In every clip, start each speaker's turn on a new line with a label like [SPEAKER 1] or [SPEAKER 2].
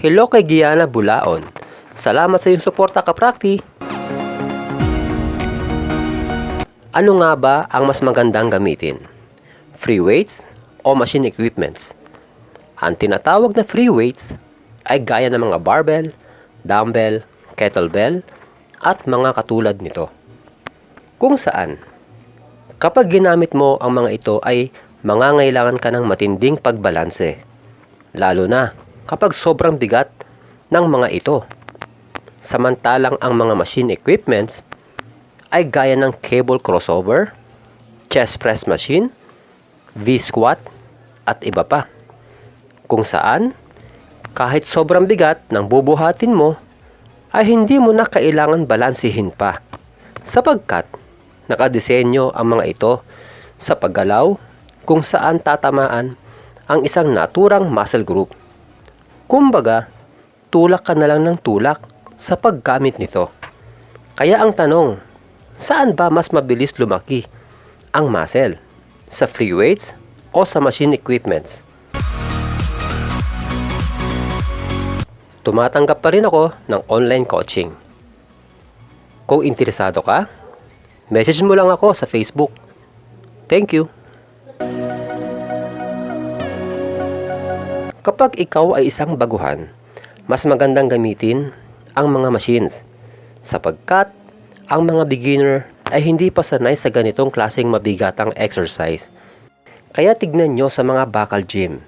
[SPEAKER 1] Hello kay Giana Bulaon. Salamat sa iyong suporta kaprakti. Ano nga ba ang mas magandang gamitin? Free weights o machine equipments? Ang tinatawag na free weights ay gaya ng mga barbell, dumbbell, kettlebell, at mga katulad nito. Kung saan, kapag ginamit mo ang mga ito ay mangangailangan ka ng matinding pagbalanse. Lalo na kapag sobrang bigat ng mga ito. Samantalang ang mga machine equipments ay gaya ng cable crossover, chest press machine, V-squat, at iba pa. Kung saan, kahit sobrang bigat ng bubuhatin mo, ay hindi mo na kailangan balansihin pa. Sapagkat, nakadisenyo ang mga ito sa paggalaw kung saan tatamaan ang isang naturang muscle group. Kumbaga, tulak ka na lang ng tulak sa paggamit nito. Kaya ang tanong, saan ba mas mabilis lumaki ang muscle? Sa free weights o sa machine equipments? Tumatanggap pa rin ako ng online coaching. Kung interesado ka, message mo lang ako sa Facebook. Thank you! Kapag ikaw ay isang baguhan, mas magandang gamitin ang mga machines sapagkat ang mga beginner ay hindi pa sanay sa ganitong klaseng mabigatang exercise. Kaya tignan nyo sa mga bakal gym.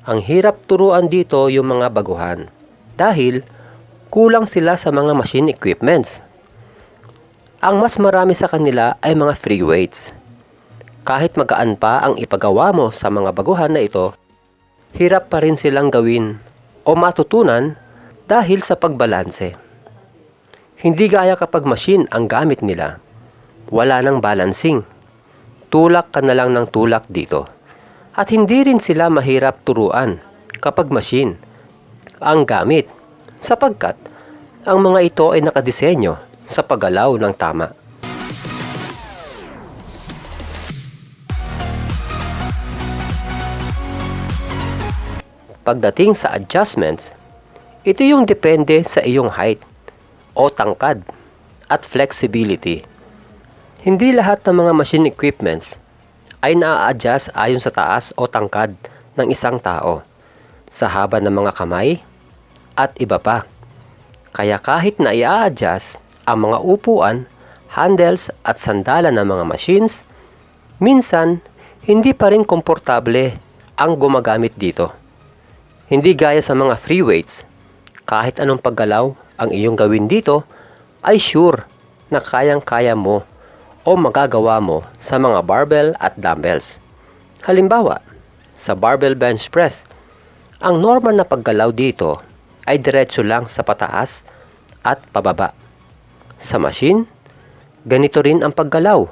[SPEAKER 1] Ang hirap turuan dito yung mga baguhan dahil kulang sila sa mga machine equipments. Ang mas marami sa kanila ay mga free weights. Kahit magaan pa ang ipagawa mo sa mga baguhan na ito, hirap pa rin silang gawin o matutunan dahil sa pagbalanse. Hindi gaya kapag machine ang gamit nila. Wala nang balancing. Tulak ka na lang ng tulak dito. At hindi rin sila mahirap turuan kapag machine ang gamit sapagkat ang mga ito ay nakadisenyo sa paggalaw ng tama. Pagdating sa adjustments, ito yung depende sa iyong height o tangkad at flexibility. Hindi lahat ng mga machine equipments ay naa-adjust ayon sa taas o tangkad ng isang tao, sa haba ng mga kamay at iba pa. Kaya kahit na i-adjust ang mga upuan, handles at sandalan ng mga machines, minsan hindi pa rin komportable ang gumagamit dito. Hindi gaya sa mga free weights, kahit anong paggalaw ang iyong gawin dito, ay sure na kayang-kaya mo o magagawa mo sa mga barbell at dumbbells. Halimbawa, sa barbell bench press, ang normal na paggalaw dito ay diretso lang sa pataas at pababa. Sa machine, ganito rin ang paggalaw.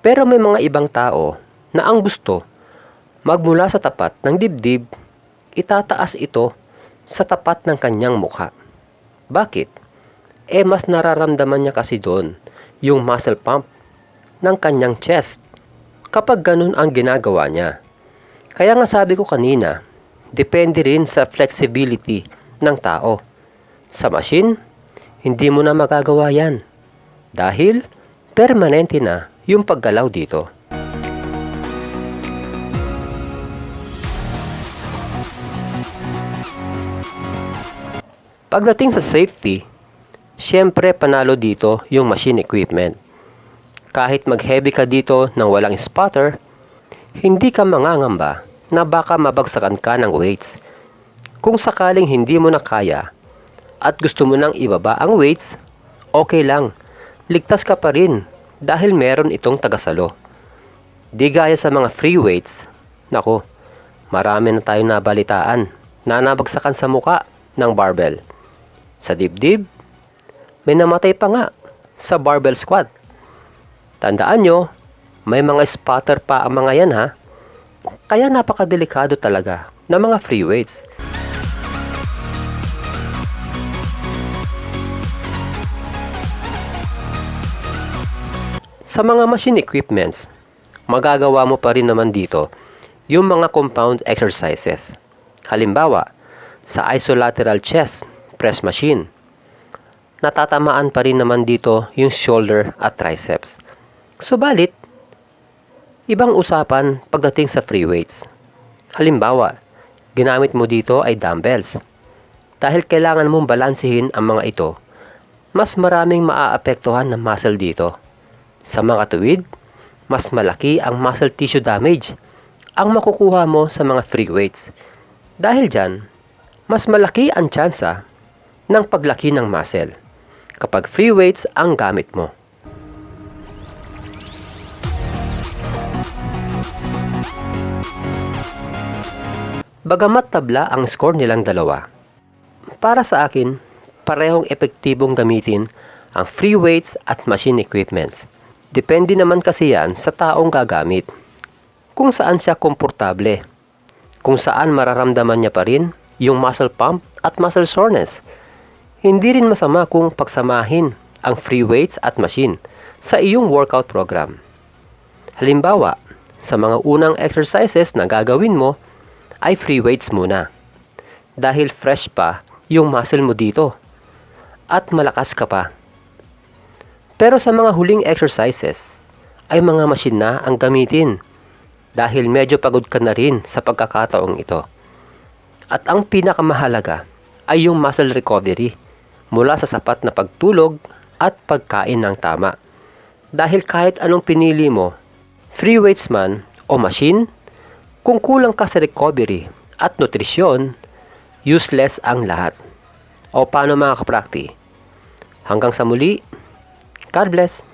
[SPEAKER 1] Pero may mga ibang tao na ang gusto magmula sa tapat ng dibdib, itataas ito sa tapat ng kanyang mukha. Bakit? Mas nararamdaman niya kasi doon yung muscle pump ng kanyang chest kapag ganun ang ginagawa niya. Kaya nga sabi ko kanina, depende rin sa flexibility ng tao. Sa machine, hindi mo na magagawa yan dahil permanente na yung paggalaw dito. Pagdating sa safety, syempre panalo dito yung machine equipment. Kahit mag-heavy ka dito ng walang spotter, hindi ka mangangamba na baka mabagsakan ka ng weights. Kung sakaling hindi mo na kaya at gusto mo nang ibaba ang weights, okay lang, ligtas ka pa rin dahil meron itong tagasalo. Di gaya sa mga free weights, nako, marami na tayong nabalitaan na nabagsakan sa muka ng barbell. Sa dibdib, may namatay pa nga sa barbell squat. Tandaan nyo, may mga spotter pa ang mga yan ha. Kaya napakadelikado talaga ng mga free weights. Sa mga machine equipments, magagawa mo pa rin naman dito yung mga compound exercises. Halimbawa, sa isolateral chest press machine. Natatamaan pa rin naman dito yung shoulder at triceps. Subalit, ibang usapan pagdating sa free weights. Halimbawa, ginamit mo dito ay dumbbells. Dahil kailangan mong balansehin ang mga ito, mas maraming maaapektuhan ng muscle dito. Sa mga tuwid, mas malaki ang muscle tissue damage ang makukuha mo sa mga free weights. Dahil dyan, mas malaki ang tsansa ng paglaki ng muscle kapag free weights ang gamit mo. Bagamat tabla ang score nilang dalawa, para sa akin, parehong epektibong gamitin ang free weights at machine equipments. Depende naman kasi yan sa taong gagamit. Kung saan siya komportable, kung saan mararamdaman niya pa rin yung muscle pump at muscle soreness. Hindi rin masama kung pagsamahin ang free weights at machine sa iyong workout program. Halimbawa, sa mga unang exercises na gagawin mo ay free weights muna. Dahil fresh pa yung muscle mo dito at malakas ka pa. Pero sa mga huling exercises ay mga machine na ang gamitin dahil medyo pagod ka na rin sa pagkakataong ito. At ang pinakamahalaga ay yung muscle recovery mula sa sapat na pagtulog at pagkain ng tama. Dahil kahit anong pinili mo, free weights man o machine, kung kulang ka sa recovery at nutrisyon, useless ang lahat. O paano mga kaprakti? Hanggang sa muli, God bless!